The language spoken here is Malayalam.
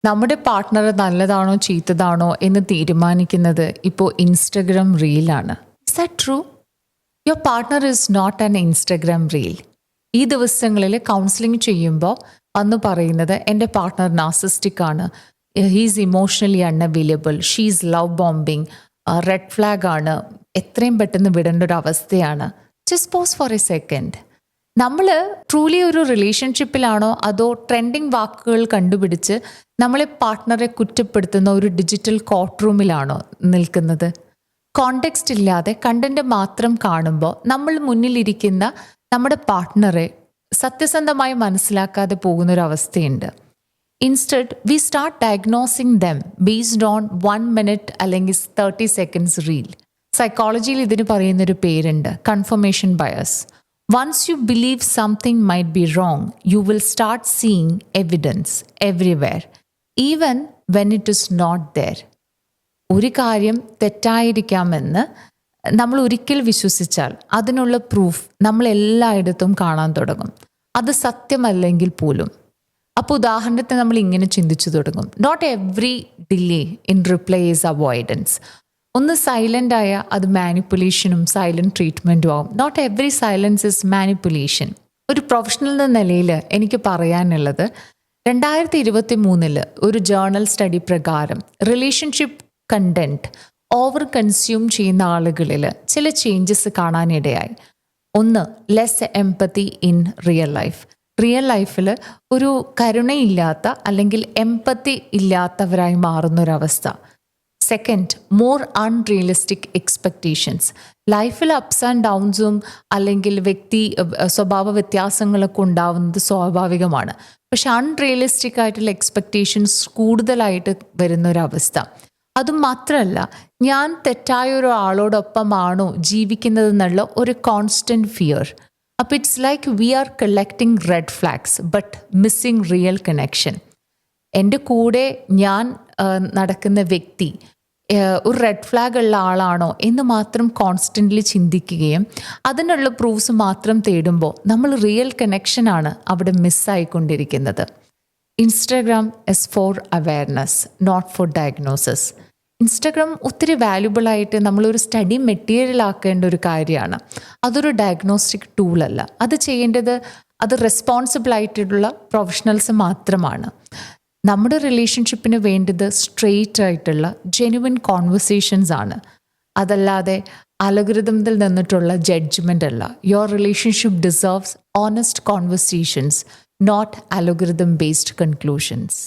നമ്മുടെ പാർട്ട്ണർ നല്ലതാണോ ചീത്തതാണോ എന്ന് തീരുമാനിക്കുന്നത് ഇപ്പോൾ ഇൻസ്റ്റഗ്രാം റീലാണ്. Is that true? Your partner is not an Instagram reel. ഈ ദിവസങ്ങളിൽ കൗൺസിലിംഗ് ചെയ്യുമ്പോൾ അന്ന് പറയുന്നത് എൻ്റെ പാർട്ട്ണർ നാർസിസ്റ്റിക് ആണ്, he's emotionally unavailable, she's love bombing, red flag ആണ്, എത്രയും പെട്ടെന്ന് വിടേണ്ട ഒരു അവസ്ഥയാണ്. Just pause for a second. നമ്മൾ ട്രൂലി ഒരു റിലേഷൻഷിപ്പിലാണോ അതോ ട്രെൻഡിങ് വാക്കുകൾ കണ്ടുപിടിച്ച് നമ്മളെ പാർട്ട്ണറെ കുറ്റപ്പെടുത്തുന്ന ഒരു ഡിജിറ്റൽ കോർട്ട് റൂമിലാണോ നിൽക്കുന്നത്? കോണ്ടെക്സ്റ്റ് ഇല്ലാതെ കണ്ടന്റ് മാത്രം കാണുമ്പോൾ നമ്മൾ മുന്നിലിരിക്കുന്ന നമ്മുടെ പാർട്ട്ണറെ സത്യസന്ധമായി മനസ്സിലാക്കാതെ പോകുന്നൊരവസ്ഥയുണ്ട്. Instead we start diagnosing them based on 1 minute അല്ലെങ്കിൽ 30 seconds റീൽ. സൈക്കോളജിയിൽ ഇതിന് പറയുന്നൊരു പേരുണ്ട്, confirmation bias. Once you believe something might be wrong, you will start seeing evidence everywhere, even when it is not there. ഒരു കാര്യം തെറ്റായിരിക്കാമെന്ന് നമ്മൾ ഒരിക്കൽ വിശ്വസിച്ചാൽ അതിനുള്ള പ്രൂഫ് നമ്മൾ എല്ലായിടത്തും കാണാൻ തുടങ്ങും, അത് സത്യമല്ലെങ്കിൽ പോലും. അപ്പോൾ ഉദാഹരണത്തിന് നമ്മൾ ഇങ്ങനെ ചിന്തിച്ചു തുടങ്ങും, not every delay in reply is avoidance. ഒന്ന് സൈലൻ്റ് ആയ അത് മാനിപ്പുലേഷനും സൈലൻറ്റ് ട്രീറ്റ്മെൻറ്റും ആവും. Not every silence is manipulation. ഒരു പ്രൊഫഷണൽ എന്ന നിലയിൽ എനിക്ക് പറയാനുള്ളത്, 2023 ഒരു ജേർണൽ സ്റ്റഡി പ്രകാരം റിലേഷൻഷിപ്പ് കണ്ടന്റ് ഓവർ കൺസ്യൂം ചെയ്യുന്ന ആളുകളിൽ ചില ചേഞ്ചസ് കാണാനിടയായി. ഒന്ന്, less empathy in real life. Real ലൈഫിൽ ഒരു കരുണയില്ലാത്ത അല്ലെങ്കിൽ എംപതി ഇല്ലാത്തവരായി മാറുന്നൊരവസ്ഥ. Second, more unrealistic expectations. ലൈഫിൽ അപ്സ് ആൻഡ് ഡൗൺസും അല്ലെങ്കിൽ സ്വഭാവ വ്യത്യാസങ്ങളൊക്കെ ഉണ്ടാവുന്നത് സ്വാഭാവികമാണ്. പക്ഷെ അൺറിയലിസ്റ്റിക് ആയിട്ടുള്ള എക്സ്പെക്റ്റേഷൻസ് കൂടുതലായിട്ട് വരുന്നൊരവസ്ഥ. അതും മാത്രമല്ല, ഞാൻ തെറ്റായ ഒരു ആളോടൊപ്പമാണോ ജീവിക്കുന്നതെന്നുള്ള ഒരു കോൺസ്റ്റൻറ്റ് ഫിയർ. അപ്പോൾ it's like we are collecting red flags but missing real connection. എൻ്റെ കൂടെ ഞാൻ നടക്കുന്ന വ്യക്തി ഒരു റെഡ് ഫ്ലാഗ് ഉള്ള ആളാണോ എന്ന് മാത്രം കോൺസ്റ്റൻ്റ്ലി ചിന്തിക്കുകയും അതിനുള്ള പ്രൂഫ്സ് മാത്രം തേടുമ്പോൾ നമ്മൾ റിയൽ കണക്ഷനാണ് അവിടെ മിസ്സായിക്കൊണ്ടിരിക്കുന്നത്. Instagram is for awareness, not for diagnosis. Instagram ഒത്തിരി വാല്യുബിളായിട്ട് നമ്മളൊരു സ്റ്റഡി മെറ്റീരിയൽ ആക്കേണ്ട ഒരു കാര്യമാണ്. അതൊരു ഡയഗ്നോസ്റ്റിക് ടൂളല്ല. അത് ചെയ്യേണ്ടത് അത് റെസ്പോൺസിബിളായിട്ടുള്ള പ്രൊഫഷണൽസ് മാത്രമാണ്. നമ്മുടെ റിലേഷൻഷിപ്പിന് വേണ്ടത് സ്ട്രെയിറ്റ് ആയിട്ടുള്ള ജെന്യുവൻ കോൺവെർസേഷൻസ് ആണ്, അതല്ലാതെ അൽഗോരിതമിൽ നിന്നിട്ടുള്ള ജഡ്ജ്മെൻ്റ് അല്ല. Your relationship deserves honest conversations, not algorithm based conclusions.